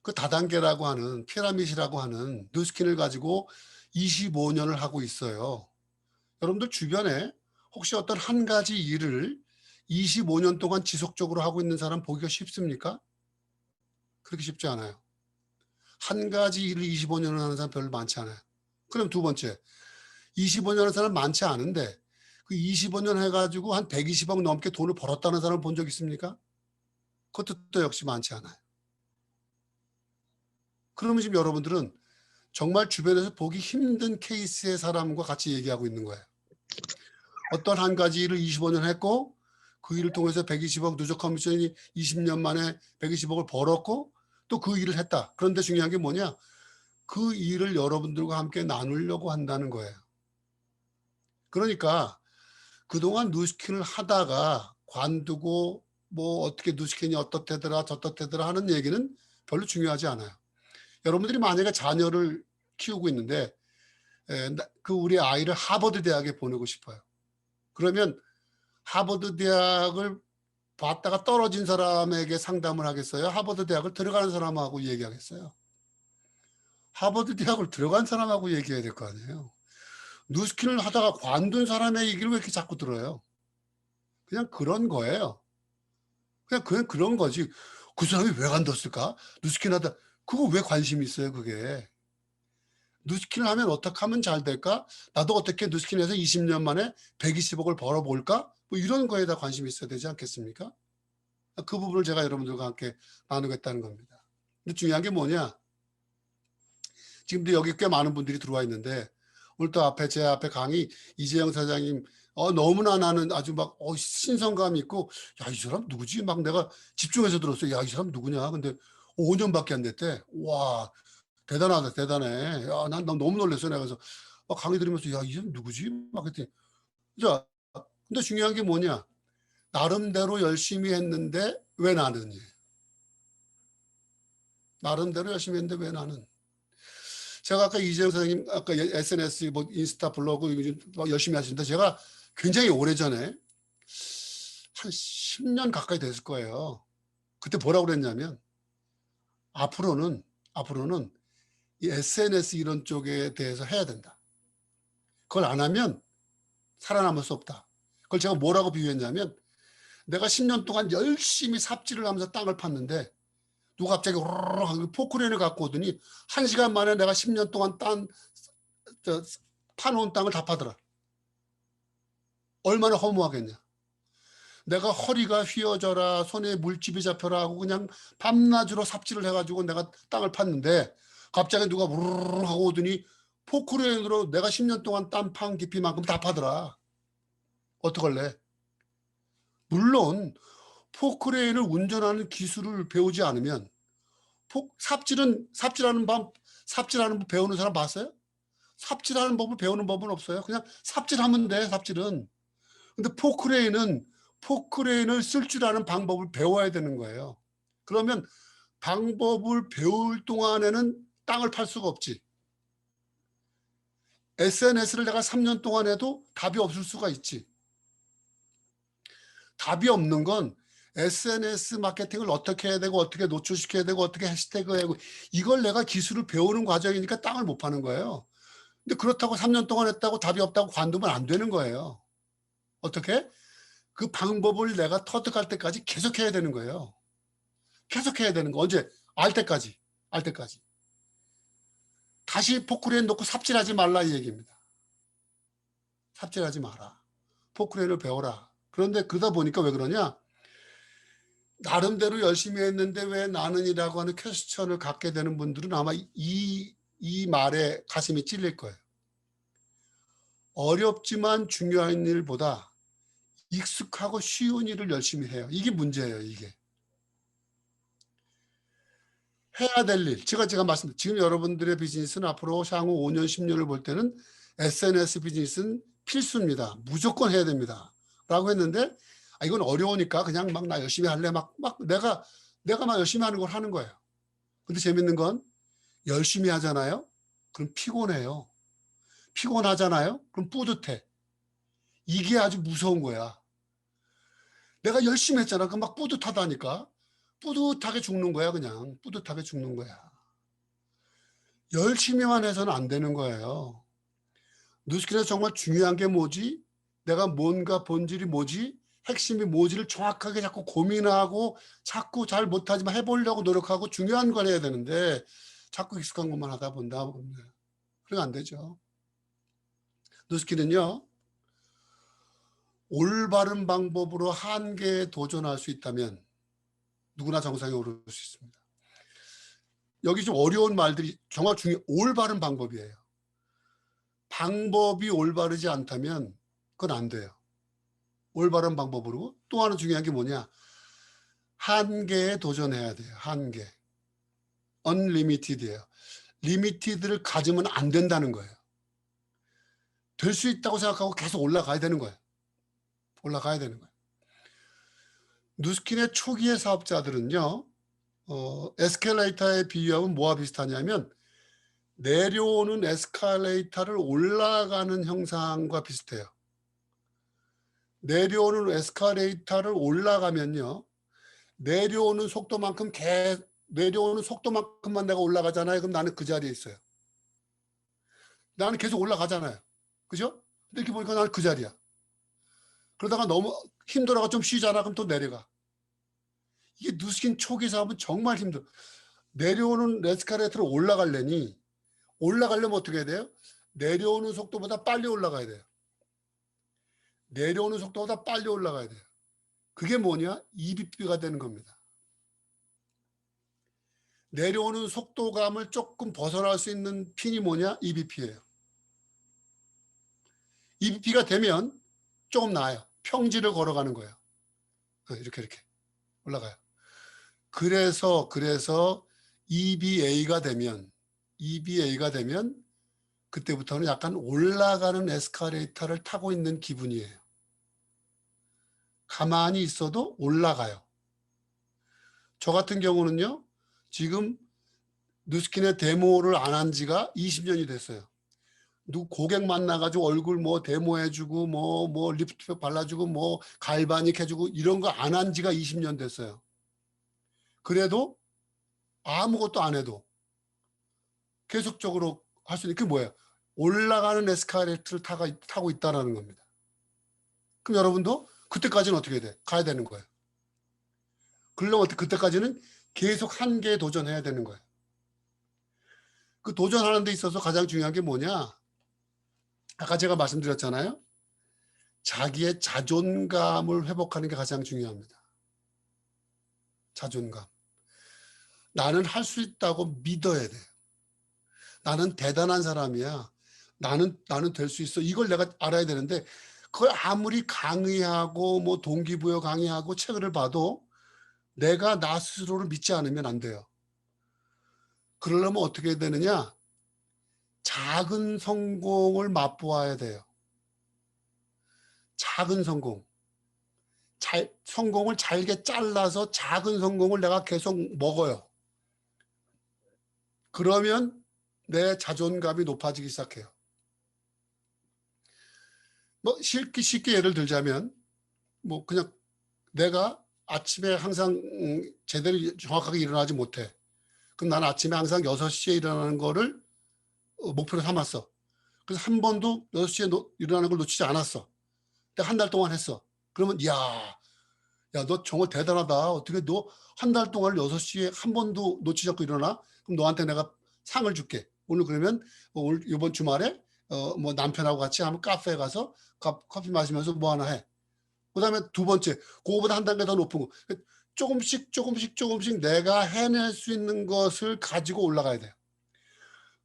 그 다단계라고 하는 피라밋이라고 하는 누스킨을 가지고 25년을 하고 있어요. 여러분들 주변에 혹시 어떤 한 가지 일을 25년 동안 지속적으로 하고 있는 사람 보기가 쉽습니까? 그렇게 쉽지 않아요. 한 가지 일을 25년을 하는 사람 별로 많지 않아요. 그럼 두 번째, 25년 하는 사람 많지 않은데 그 25년 해가지고 한 120억 넘게 돈을 벌었다는 사람 본 적 있습니까? 그것도 또 역시 많지 않아요. 그러면 지금 여러분들은 정말 주변에서 보기 힘든 케이스의 사람과 같이 얘기하고 있는 거예요. 어떤 한 가지 일을 25년 했고 그 일을 통해서 120억 누적 커미션이 20년 만에 120억을 벌었고 또 그 일을 했다. 그런데 중요한 게 뭐냐? 그 일을 여러분들과 함께 나누려고 한다는 거예요. 그러니까 그동안 누스킨을 하다가 관두고 뭐 어떻게 누스킨이 어떻대더라 저떻대더라 하는 얘기는 별로 중요하지 않아요. 여러분들이 만약에 자녀를 키우고 있는데 그 우리 아이를 하버드 대학에 보내고 싶어요. 그러면 하버드 대학을 봤다가 떨어진 사람에게 상담을 하겠어요? 하버드 대학을 들어가는 사람하고 얘기하겠어요? 하버드 대학을 들어간 사람하고 얘기해야 될 거 아니에요. 누스킨을 하다가 관둔 사람의 얘기를 왜 이렇게 자꾸 들어요? 그냥 그런 거예요. 그냥 그런 거지. 그 사람이 왜 관뒀을까? 누스킨 하다 그거 왜 관심이 있어요, 그게? 누스킨을 하면 어떻게 하면 잘 될까? 나도 어떻게 누스킨에서 20년 만에 120억을 벌어볼까? 뭐 이런 거에다 관심이 있어야 되지 않겠습니까? 그 부분을 제가 여러분들과 함께 나누겠다는 겁니다. 근데 중요한 게 뭐냐? 지금도 여기 꽤 많은 분들이 들어와 있는데 오늘 또 제 앞에 강의 이재영 사장님 너무나 나는 아주 막 신선감 있고 야, 이 사람 누구지? 막 내가 집중해서 들었어요. 야, 이 사람 누구냐? 근데 5년밖에 안 됐대. 와, 대단하다, 대단해. 야, 난 너무 놀랐어요. 내가 그래서 강의 들으면서 야, 이 사람 누구지? 막 했더니 자, 근데 중요한 게 뭐냐? 나름대로 열심히 했는데 왜 나는? 나름대로 열심히 했는데 왜 나는? 제가 아까 이재영 선생님 아까 SNS 뭐 인스타 블로그 열심히 하시는데 제가 굉장히 오래전에 한 10년 가까이 됐을 거예요. 그때 뭐라고 그랬냐면 앞으로는 이 SNS 이런 쪽에 대해서 해야 된다. 그걸 안 하면 살아남을 수 없다. 그걸 제가 뭐라고 비유했냐면 내가 10년 동안 열심히 삽질을 하면서 땅을 팠는데 누가 갑자기 호로록 포크레인을 갖고 오더니 1시간 만에 내가 10년 동안 파놓은 땅을 다 파더라. 얼마나 허무하겠냐. 내가 허리가 휘어져라, 손에 물집이 잡혀라 하고 그냥 밤낮으로 삽질을 해가지고 내가 땅을 팠는데 갑자기 누가 우르르 하고 오더니 포크레인으로 내가 10년 동안 땅 판 깊이만큼 다 파더라. 어떡할래? 물론 포크레인을 운전하는 기술을 배우지 않으면 삽질하는 법 배우는 사람 봤어요? 삽질하는 법을 배우는 법은 없어요. 그냥 삽질하면 돼, 삽질은. 근데 포크레인을 쓸 줄 아는 방법을 배워야 되는 거예요. 그러면 방법을 배울 동안에는 땅을 팔 수가 없지. SNS를 내가 3년 동안 해도 답이 없을 수가 있지. 답이 없는 건 SNS 마케팅을 어떻게 해야 되고 어떻게 노출시켜야 되고 어떻게 해시태그 하고 이걸 내가 기술을 배우는 과정이니까 땅을 못 파는 거예요. 근데 그렇다고 3년 동안 했다고 답이 없다고 관두면 안 되는 거예요. 어떻게? 그 방법을 내가 터득할 때까지 계속 해야 되는 거예요. 계속 해야 되는 거. 언제? 알 때까지. 다시 포크레인 놓고 삽질하지 말라 이 얘기입니다. 삽질하지 마라. 포크레인을 배워라. 그런데 그러다 보니까 왜 그러냐? 나름대로 열심히 했는데 왜 나는이라고 하는 퀘스천을 갖게 되는 분들은 아마 이 말에 가슴이 찔릴 거예요. 어렵지만 중요한 일보다 익숙하고 쉬운 일을 열심히 해요. 이게 문제예요, 이게. 해야 될 일. 제가 말씀드린 지금 여러분들의 비즈니스는 앞으로 향후 5년, 10년을 볼 때는 SNS 비즈니스는 필수입니다. 무조건 해야 됩니다. 라고 했는데 이건 어려우니까 그냥 막 나 열심히 할래. 막 내가 막 열심히 하는 걸 하는 거예요. 근데 재밌는 건 열심히 하잖아요. 그럼 피곤해요. 피곤하잖아요. 그럼 뿌듯해. 이게 아주 무서운 거야. 내가 열심히 했잖아. 그럼 막 뿌듯하다니까. 뿌듯하게 죽는 거야, 그냥. 뿌듯하게 죽는 거야. 열심히만 해서는 안 되는 거예요. 뉴스킬에서 정말 중요한 게 뭐지? 내가 뭔가 본질이 뭐지? 핵심이 뭐지를 정확하게 자꾸 고민하고 자꾸 잘 못하지만 해보려고 노력하고 중요한 걸 해야 되는데 자꾸 익숙한 것만 하다 보면 그러면 안 되죠. 뉴스킬은요. 올바른 방법으로 한계에 도전할 수 있다면 누구나 정상에 오를 수 있습니다. 여기 좀 어려운 말들이 정말 올바른 방법이에요. 방법이 올바르지 않다면 그건 안 돼요. 올바른 방법으로. 또 하나 중요한 게 뭐냐? 한계에 도전해야 돼요. 한계. unlimited예요. limited를 가지면 안 된다는 거예요. 될 수 있다고 생각하고 계속 올라가야 되는 거예요. 올라가야 되는 거예요. 누스킨의 초기의 사업자들은요. 에스컬레이터에 비유하면 뭐와 비슷하냐면 내려오는 에스컬레이터를 올라가는 형상과 비슷해요. 내려오는 에스컬레이터를 올라가면요. 내려오는 속도만큼만 내가 올라가잖아요. 그럼 나는 그 자리에 있어요. 나는 계속 올라가잖아요. 그죠? 이렇게 보니까 나는 그 자리야. 그러다가 너무 힘들어가 좀 쉬잖아. 그럼 또 내려가. 이게 누스킨 초기 사업은 정말 힘들어. 내려오는 에스컬레이터를 올라가려면 어떻게 해야 돼요? 내려오는 속도보다 빨리 올라가야 돼요. 내려오는 속도보다 빨리 올라가야 돼요. 그게 뭐냐? EBP가 되는 겁니다. 내려오는 속도감을 조금 벗어날 수 있는 핀이 뭐냐? EBP예요. EBP가 되면 조금 나아요. 평지를 걸어가는 거예요. 이렇게 올라가요. 그래서 EBA가 되면 그때부터는 약간 올라가는 에스컬레이터를 타고 있는 기분이에요. 가만히 있어도 올라가요. 저 같은 경우는요. 지금 누스킨의 데모를 안 한 지가 20년이 됐어요. 누구 고객 만나가지고 얼굴 뭐 데모해주고 뭐 리프트팩 발라주고 뭐 갈바닉 해주고 이런 거 안 한 지가 20년 됐어요. 그래도 아무것도 안 해도 계속적으로 할 수 있는 게 뭐예요? 올라가는 에스컬레이터를 타고 있다는 겁니다. 그럼 여러분도 그때까지는 어떻게 해야 돼? 가야 되는 거예요. 그러려면 그때까지는 계속 한계에 도전해야 되는 거예요. 그 도전하는 데 있어서 가장 중요한 게 뭐냐? 아까 제가 말씀드렸잖아요. 자기의 자존감을 회복하는 게 가장 중요합니다. 자존감. 나는 할 수 있다고 믿어야 돼요. 나는 대단한 사람이야. 나는 될 수 있어. 이걸 내가 알아야 되는데 그걸 아무리 강의하고 뭐 동기부여 강의하고 책을 봐도 내가 나 스스로를 믿지 않으면 안 돼요. 그러려면 어떻게 되느냐? 작은 성공을 맛보아야 돼요. 작은 성공. 성공을 잘게 잘라서 작은 성공을 내가 계속 먹어요. 그러면 내 자존감이 높아지기 시작해요. 뭐 쉽게 예를 들자면 뭐 그냥 내가 아침에 항상 제대로 정확하게 일어나지 못해. 그럼 나는 아침에 항상 6시에 일어나는 거를 목표로 삼았어. 그래서 한 번도 6시에 일어나는 걸 놓치지 않았어. 근데 한 달 동안 했어. 그러면 야, 너 정말 대단하다. 어떻게 너 한 달 동안 6시에 한 번도 놓치지 않고 일어나? 그럼 너한테 내가 상을 줄게. 오늘 그러면 오늘 이번 주말에 뭐 남편하고 같이 한번 카페에 가서 커피 마시면서 뭐 하나 해. 그다음에 두 번째, 그거보다 한 단계 더 높은 거. 조금씩 내가 해낼 수 있는 것을 가지고 올라가야 돼요.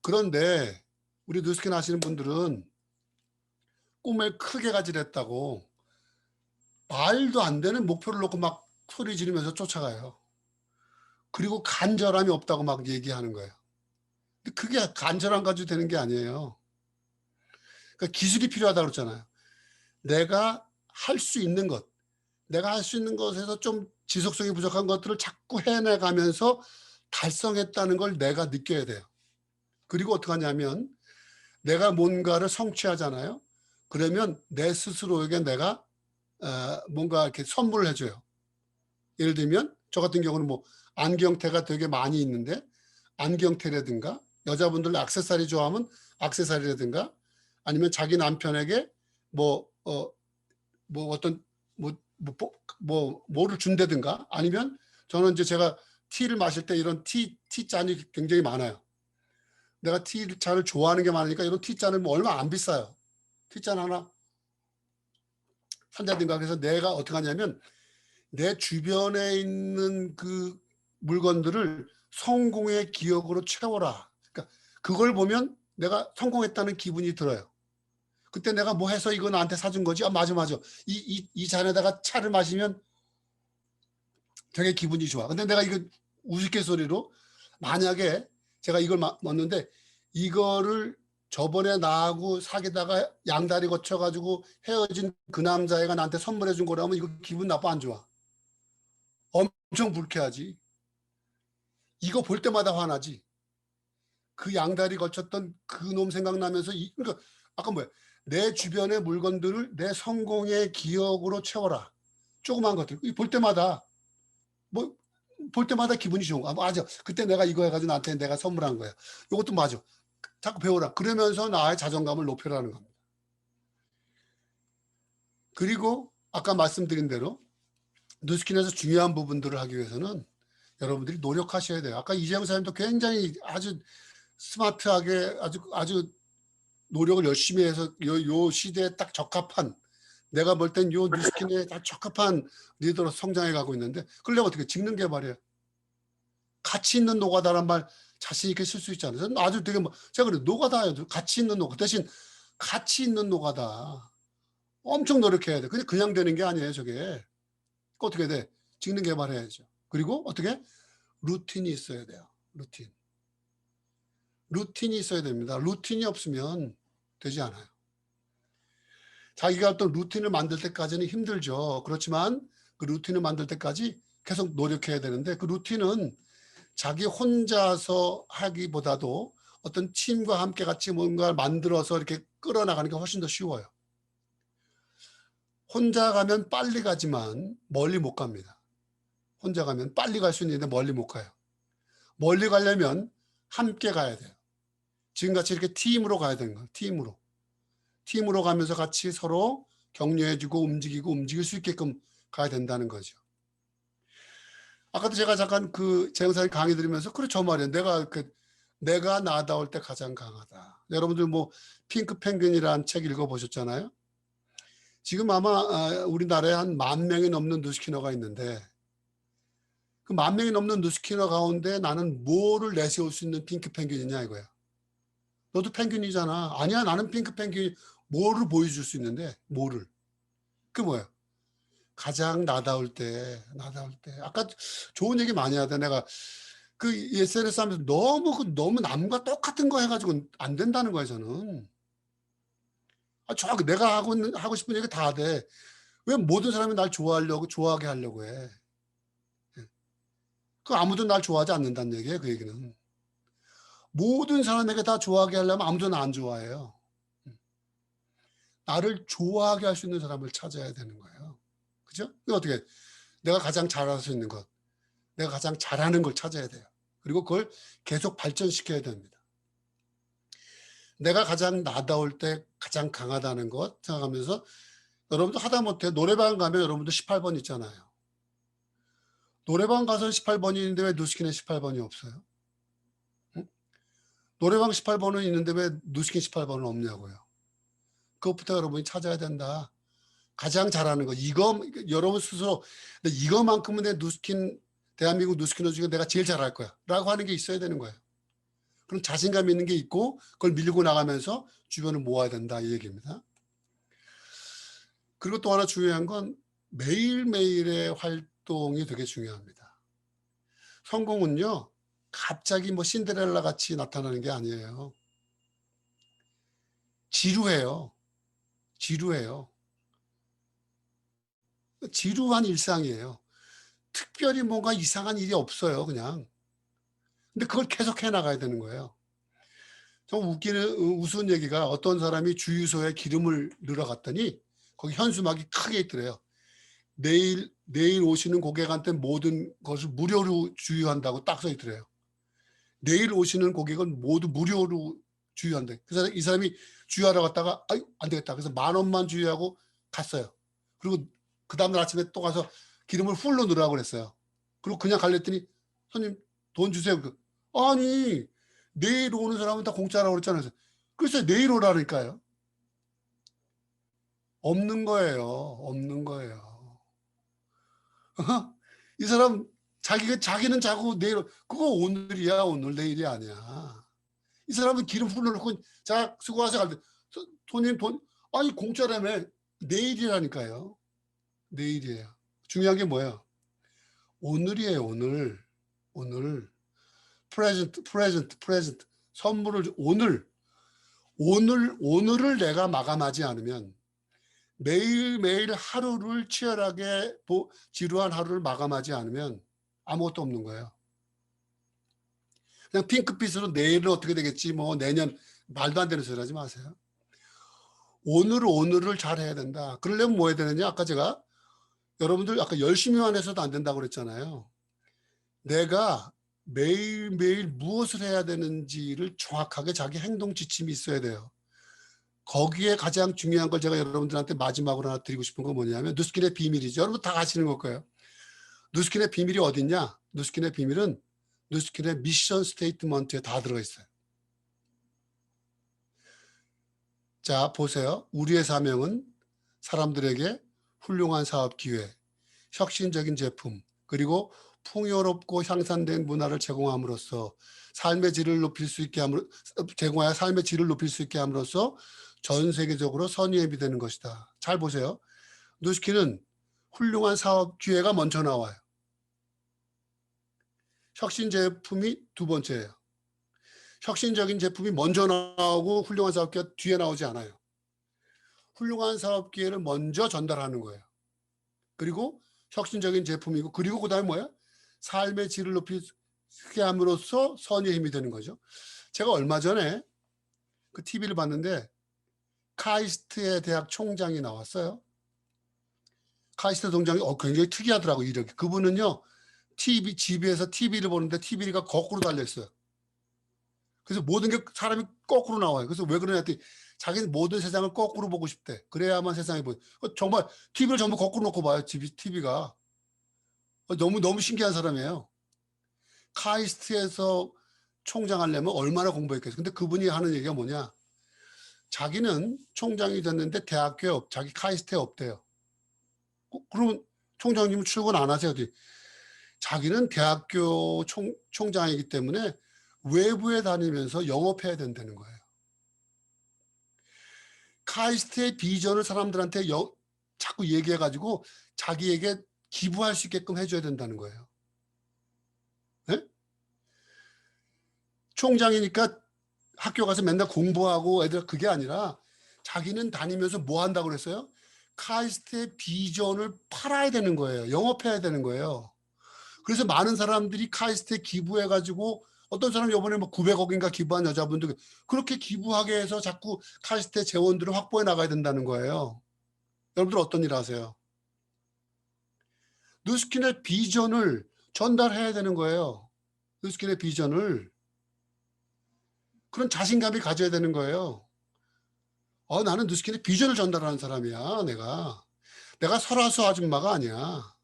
그런데 우리 뉴스킨 하시는 분들은 꿈을 크게 가지랬다고 말도 안 되는 목표를 놓고 막 소리 지르면서 쫓아가요. 그리고 간절함이 없다고 막 얘기하는 거예요. 근데 그게 간절함 가지고 되는 게 아니에요. 그러니까 기술이 필요하다고 그랬잖아요. 내가 할 수 있는 것, 내가 할 수 있는 것에서 좀 지속성이 부족한 것들을 자꾸 해내가면서 달성했다는 걸 내가 느껴야 돼요. 그리고 어떻게 하냐면 내가 뭔가를 성취하잖아요. 그러면 내 스스로에게 내가 뭔가 이렇게 선물을 해줘요. 예를 들면 저 같은 경우는 뭐 안경테가 되게 많이 있는데 안경테라든가 여자분들 액세서리 좋아하면 액세서리라든가 아니면 자기 남편에게 어떤 뭐를 준다든가 아니면 저는 이제 제가 티를 마실 때 이런 티잔이 굉장히 많아요. 내가 티잔을 좋아하는 게 많으니까 이런 티잔은 뭐 얼마 안 비싸요. 티잔 하나 산다든가. 그래서 내가 어떻게 하냐면 내 주변에 있는 그 물건들을 성공의 기억으로 채워라. 그러니까 그걸 보면 내가 성공했다는 기분이 들어요. 그때 내가 뭐 해서 이거 나한테 사준 거지? 아, 맞아. 이 잔에다가 차를 마시면 되게 기분이 좋아. 근데 내가 이거 우스갯소리로 만약에 제가 이걸 먹는데 이거를 저번에 나하고 사귀다가 양다리 거쳐가지고 헤어진 그 남자애가 나한테 선물해 준 거라면 이거 기분 나빠 안 좋아? 엄청 불쾌하지. 이거 볼 때마다 화나지. 그 양다리 거쳤던 그 놈 생각나면서 그러니까 아까 뭐야? 내 주변의 물건들을 내 성공의 기억으로 채워라. 조그만 것들. 볼 때마다 기분이 좋은 거야. 맞아. 그때 내가 이거 해가지고 나한테 내가 선물한 거야. 이것도 맞아. 자꾸 배워라. 그러면서 나의 자존감을 높여라는 겁니다. 그리고 아까 말씀드린 대로 뉴스킨에서 중요한 부분들을 하기 위해서는 여러분들이 노력하셔야 돼요. 아까 이재영 사님도 굉장히 아주 스마트하게 아주 노력을 열심히 해서 요 시대에 딱 적합한 내가 볼 땐 요 뉴스킨에 딱 적합한 리더로 성장해 가고 있는데 그걸 내가 어떻게 직능 개발해요? 가치 있는 노가다란 말 자신 있게 쓸 수 있잖아요. 저는 아주 되게 제가 그래요. 노가다예요. 가치 있는 노가다. 대신 가치 있는 노가다. 엄청 노력해야 돼. 그냥 되는 게 아니에요, 저게. 어떻게 돼? 직능 개발해야죠. 그리고 어떻게? 루틴이 있어야 돼요. 루틴이 있어야 됩니다. 루틴이 없으면 되지 않아요. 자기가 어떤 루틴을 만들 때까지는 힘들죠. 그렇지만 그 루틴을 만들 때까지 계속 노력해야 되는데 그 루틴은 자기 혼자서 하기보다도 어떤 팀과 함께 같이 뭔가를 만들어서 이렇게 끌어나가는 게 훨씬 더 쉬워요. 혼자 가면 빨리 가지만 멀리 못 갑니다. 혼자 가면 빨리 갈 수 있는데 멀리 못 가요. 멀리 가려면 함께 가야 돼요. 지금같이 이렇게 팀으로 가야 되는 거예요. 팀으로 가면서 같이 서로 격려해주고 움직일 수 있게끔 가야 된다는 거죠. 아까도 제가 잠깐 그 재영사님 강의 들으면서 그래 저 말이에요. 내가 나다울 때 가장 강하다. 여러분들 뭐 핑크 펭귄이라는 책 읽어보셨잖아요. 지금 아마 우리나라에 한 10,000명이 넘는 누스키너가 있는데 그 10,000명이 넘는 누스키너 가운데 나는 뭐를 내세울 수 있는 핑크 펭귄이냐 이거야. 너도 펭귄이잖아. 아니야 나는 핑크 펭귄. 뭐를 보여줄 수 있는데 뭐를. 그게 뭐야. 가장 나다울 때. 아까 좋은 얘기 많이 하다. 내가 그 SNS 하면서 너무 남과 똑같은 거 해가지고 안 된다는 거야 저는. 내가 하고 싶은 얘기 다 돼. 왜 모든 사람이 날 좋아하게 하려고 해. 그 아무도 날 좋아하지 않는다는 얘기예요. 그 얘기는. 모든 사람에게 다 좋아하게 하려면 아무도 나 안 좋아해요. 나를 좋아하게 할 수 있는 사람을 찾아야 되는 거예요. 그죠? 어떻게 내가 가장 잘할 수 있는 것, 내가 가장 잘하는 걸 찾아야 돼요. 그리고 그걸 계속 발전시켜야 됩니다. 내가 가장 나다울 때 가장 강하다는 것 생각하면서 여러분도 하다못해 노래방 가면 여러분도 18번 있잖아요. 노래방 가서 18번이 있는데 왜 누스킨에 18번이 없어요? 응? 노래방 18번은 있는데 왜 누스킨 18번은 없냐고요. 그것부터 여러분이 찾아야 된다. 가장 잘하는 거. 이거 여러분 스스로 이거만큼은 내 대한민국 누스키너 중에 내가 제일 잘할 거야 라고 하는 게 있어야 되는 거예요. 그럼 자신감 있는 게 있고 그걸 밀고 나가면서 주변을 모아야 된다 이 얘기입니다. 그리고 또 하나 중요한 건 매일매일의 활동이 되게 중요합니다. 성공은요 갑자기 뭐 신데렐라 같이 나타나는 게 아니에요. 지루해요. 지루한 일상이에요. 특별히 뭔가 이상한 일이 없어요 그냥. 근데 그걸 계속 해나가야 되는 거예요. 좀 우스운 얘기가 어떤 사람이 주유소에 기름을 넣으러 갔더니 거기 현수막이 크게 있더래요. 내일 오시는 고객한테 모든 것을 무료로 주유한다고 딱 써 있더래요. 내일 오시는 고객은 모두 무료로 주유한대. 그래서 이 사람이 주유하러 갔다가 아유 안 되겠다. 그래서 10,000원만 주유하고 갔어요. 그리고 그 다음날 아침에 또 가서 기름을 풀로 넣으라고 그랬어요. 그리고 그냥 갈랬더니 손님 돈 주세요. 아니 내일 오는 사람은 다 공짜라고 그랬잖아요. 글쎄 내일 오라니까요. 없는 거예요. 이 사람 자기는 자고 내일 그거 오늘이야 오늘 내일이 아니야. 이 사람은 기름 풀어놓고 자 수고하세요 갈 때 손님 돈 아니 공짜라며 내일이라니까요. 내일이에요. 중요한 게 뭐예요? 오늘이에요 오늘 프레젠트 선물을 오늘을 내가 마감하지 않으면 매일매일 하루를 치열하게 지루한 하루를 마감하지 않으면 아무것도 없는 거예요. 그냥 핑크빛으로 내일은 어떻게 되겠지 뭐 내년 말도 안 되는 소리 하지 마세요. 오늘을 잘 해야 된다. 그러려면 뭐 해야 되느냐? 아까 제가 여러분들 아까 열심히만 해서도 안 된다고 그랬잖아요. 내가 매일매일 무엇을 해야 되는지를 정확하게 자기 행동 지침이 있어야 돼요. 거기에 가장 중요한 걸 제가 여러분들한테 마지막으로 하나 드리고 싶은 건 뭐냐면 누스킨의 비밀이죠. 여러분 다 아시는 걸 거예요. 누스킨의 비밀이 어딨냐? 누스킨의 비밀은 누스킨의 미션 스테이트먼트에 다 들어가 있어요. 자 보세요. 우리의 사명은 사람들에게 훌륭한 사업 기회, 혁신적인 제품, 그리고 풍요롭고 향상된 문화를 제공함으로써 제공하여 삶의 질을 높일 수 있게 함으로써 전 세계적으로 선의의 힘이 되는 것이다. 잘 보세요. 누스킨은 훌륭한 사업 기회가 먼저 나와요. 혁신 제품이 두 번째예요. 혁신적인 제품이 먼저 나오고 훌륭한 사업 기회가 뒤에 나오지 않아요. 훌륭한 사업 기회를 먼저 전달하는 거예요. 그리고 혁신적인 제품이고 그리고 그다음에 뭐야? 삶의 질을 높이게 함으로써 선의의 힘이 되는 거죠. 제가 얼마 전에 그 TV를 봤는데 카이스트의 대학 총장이 나왔어요. 카이스트 총장이 굉장히 특이하더라고요. 이렇게. 그분은요. 집에서 TV를 보는데 TV가 거꾸로 달려있어요. 그래서 모든 게 사람이 거꾸로 나와요. 그래서 왜 그러냐 했더니 자기는 모든 세상을 거꾸로 보고 싶대. 그래야만 세상이 보여. 정말 TV를 전부 거꾸로 놓고 봐요. TV가. 너무 신기한 사람이에요. 카이스트에서 총장 하려면 얼마나 공부했겠어요. 근데 그분이 하는 얘기가 뭐냐. 자기는 총장이 됐는데 대학교에 자기 카이스트에 없대요. 그러면 총장님은 출근 안 하세요? 자기는 대학교 총장이기 때문에 외부에 다니면서 영업해야 된다는 거예요. 카이스트의 비전을 사람들한테 자꾸 얘기해가지고 자기에게 기부할 수 있게끔 해줘야 된다는 거예요. 네? 총장이니까 학교 가서 맨날 공부하고 애들 그게 아니라 자기는 다니면서 뭐 한다고 그랬어요? 카이스트의 비전을 팔아야 되는 거예요. 영업해야 되는 거예요. 그래서 많은 사람들이 카이스트에 기부해가지고 어떤 사람 이번에 뭐 900억인가 기부한 여자분들 그렇게 기부하게 해서 자꾸 카이스트의 재원들을 확보해 나가야 된다는 거예요. 여러분들 어떤 일 하세요? 누스킨의 비전을 전달해야 되는 거예요. 누스킨의 비전을. 그런 자신감이 가져야 되는 거예요. 나는 누스킨의 비전을 전달하는 사람이야. 내가 설화수 아줌마가 아니야.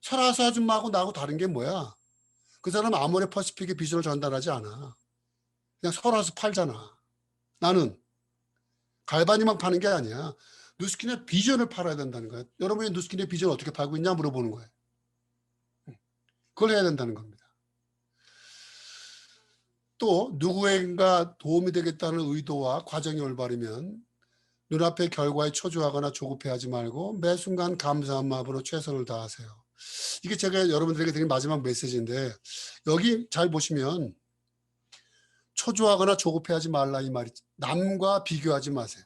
설화수 아줌마하고 나하고 다른 게 뭐야? 그 사람은 아모레 퍼시픽의 비전을 전달하지 않아. 그냥 설화수 팔잖아. 나는 갈바니만 파는 게 아니야. 누스킨의 비전을 팔아야 된다는 거야. 여러분이 누스킨의 비전을 어떻게 팔고 있냐 물어보는 거예요. 그걸 해야 된다는 겁니다. 또 누구에겐가 도움이 되겠다는 의도와 과정이 올바르면 눈앞의 결과에 초조하거나 조급해하지 말고 매 순간 감사한 마음으로 최선을 다하세요. 이게 제가 여러분들에게 드린 마지막 메시지인데 여기 잘 보시면 초조하거나 조급해하지 말라 이 말이 남과 비교하지 마세요.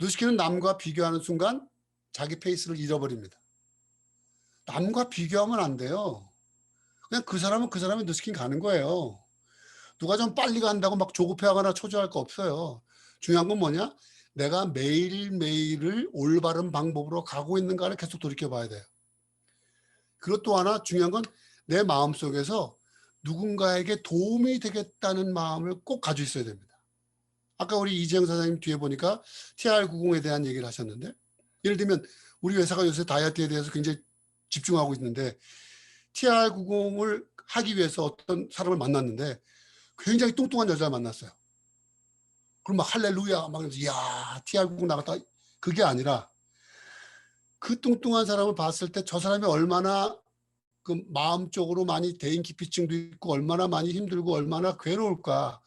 누스킨은 남과 비교하는 순간 자기 페이스를 잃어버립니다. 남과 비교하면 안 돼요. 그냥 그 사람은 그 사람이 누스킨 가는 거예요. 누가 좀 빨리 간다고 막 조급해하거나 초조할 거 없어요. 중요한 건 뭐냐? 내가 매일매일을 올바른 방법으로 가고 있는가를 계속 돌이켜봐야 돼요. 그리고 또 하나 중요한 건 내 마음속에서 누군가에게 도움이 되겠다는 마음을 꼭 가지고 있어야 됩니다. 아까 우리 이재영 사장님 뒤에 보니까 TR90에 대한 얘기를 하셨는데 예를 들면 우리 회사가 요새 다이어트에 대해서 굉장히 집중하고 있는데 TR90을 하기 위해서 어떤 사람을 만났는데 굉장히 뚱뚱한 여자를 만났어요. 그럼 막 할렐루야 막 이러면서 이야 TR90 나갔다 그게 아니라 그 뚱뚱한 사람을 봤을 때 저 사람이 얼마나 그 마음적으로 많이 대인기피증도 있고 얼마나 많이 힘들고 얼마나 괴로울까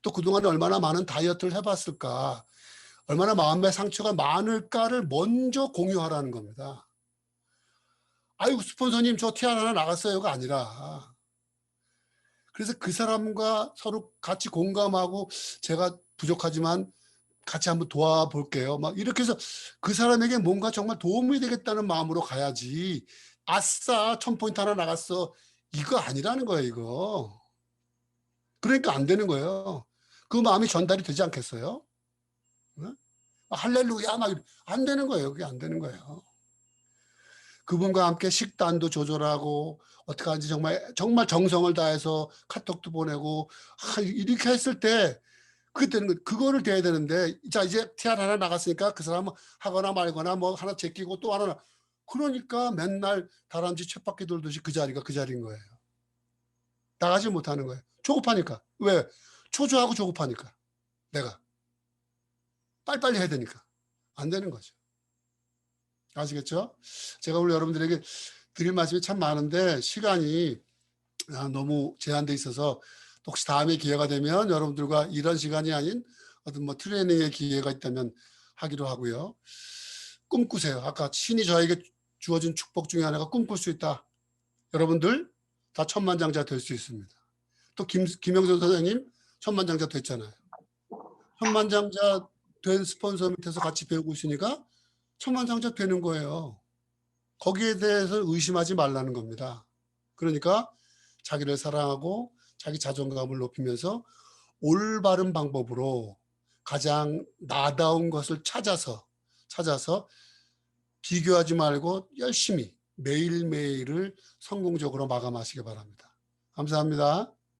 또 그동안에 얼마나 많은 다이어트를 해봤을까 얼마나 마음의 상처가 많을까를 먼저 공유하라는 겁니다. 아이고 스폰서님 저 TR 하나 나갔어요가 아니라 그래서 그 사람과 서로 같이 공감하고 제가 부족하지만 같이 한번 도와볼게요. 막 이렇게 해서 그 사람에게 뭔가 정말 도움이 되겠다는 마음으로 가야지. 아싸 1000포인트 하나 나갔어. 이거 아니라는 거예요. 이거. 그러니까 안 되는 거예요. 그 마음이 전달이 되지 않겠어요? 응? 할렐루야 막 안 되는 거예요. 그게 안 되는 거예요. 그분과 함께 식단도 조절하고 어떻게 하는지 정말 정성을 다해서 카톡도 보내고 이렇게 했을 때 그때는 그거를 돼야 되는데 자 이제 TR 하나 나갔으니까 그 사람 하거나 말거나 뭐 하나 제끼고 또 하나 그러니까 맨날 다람쥐 쳇바퀴 돌듯이 그 자리가 그 자리인 거예요. 나가지 못하는 거예요. 조급하니까. 왜? 초조하고 조급하니까. 내가 빨리빨리 해야 되니까 안 되는 거죠. 아시겠죠? 제가 오늘 여러분들에게 드릴 말씀이 참 많은데 시간이 너무 제한돼 있어서 혹시 다음에 기회가 되면 여러분들과 이런 시간이 아닌 어떤 뭐 트레이닝의 기회가 있다면 하기로 하고요. 꿈꾸세요. 아까 신이 저에게 주어진 축복 중에 하나가 꿈꿀 수 있다. 여러분들 다 천만장자 될 수 있습니다. 또 김영선 선생님 천만장자 됐잖아요. 천만장자 된 스폰서 밑에서 같이 배우고 있으니까 천만장자 되는 거예요. 거기에 대해서 의심하지 말라는 겁니다. 그러니까 자기를 사랑하고 자기 자존감을 높이면서 올바른 방법으로 가장 나다운 것을 찾아서 비교하지 말고 열심히 매일매일을 성공적으로 마감하시기 바랍니다. 감사합니다.